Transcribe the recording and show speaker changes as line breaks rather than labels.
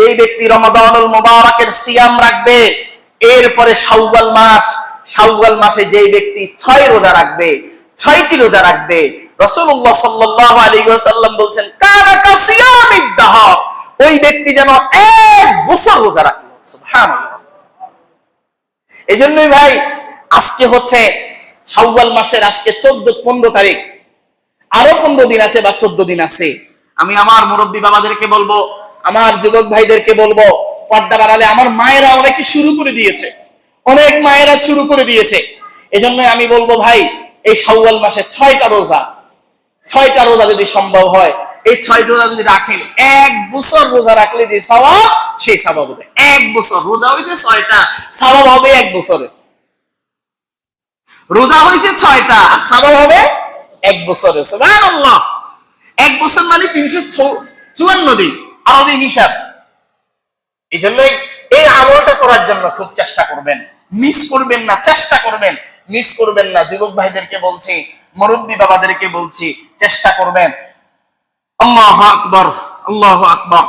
যেই ব্যক্তি রমাদানুল মুবারাকের সিয়াম রাখবে, এরপরে শাওয়াল মাসে যেই ব্যক্তি 6 রোজা রাখবে, 6টি রোজা রাখবে, রাসূলুল্লাহ সাল্লাল্লাহু আলাইহি ওয়াসাল্লাম বলছেন কানা কাসিয়ামিদ দাহর, ওই ব্যক্তি যেন 1 বছর রোজা রাখলো। সুবহানাল্লাহ। এজন্যই ভাই আজকে হচ্ছে শাওয়াল মাসের আজকে 14-15 তারিখ, আরো 15 দিন আছে বা 14 দিন আছে। আমি আমার মুরব্বী বাবাদেরকে বলবো, আমার যুবক ভাইদেরকে বলবো, পর্দার আড়ালে আমার মায়েরা অনেকে শুরু করে দিয়েছে, অনেক মায়েরা শুরু করে দিয়েছে। এজন্য আমি বলবো ভাই, এই শাওয়াল মাসে 6টা রোজা যদি সম্ভব হয়, এই 6 রোজা যদি রাখেন, 1 বছর রোজা রাখলে যে সওয়াব, সেই সওয়াব হবে। 1 বছর রোজা হয়েছে 6টা, সওয়াব হবে 1 বছরে। রোজা হয়েছে 6টা, আর সওয়াব হবে 1 বছরে। সুবহানাল্লাহ। 1 বছর মানে 354 দিন আরবি হিসাব। এই জন্যই এই আমলটা করার জন্য খুব চেষ্টা করবেন, মিস করবেন না, চেষ্টা করবেন, মিস করবেন না। যুবক ভাইদেরকে বলছি, মুরব্বী বাবাদেরকে বলছি, চেষ্টা করবেন। আল্লাহু আকবার, আল্লাহু আকবার।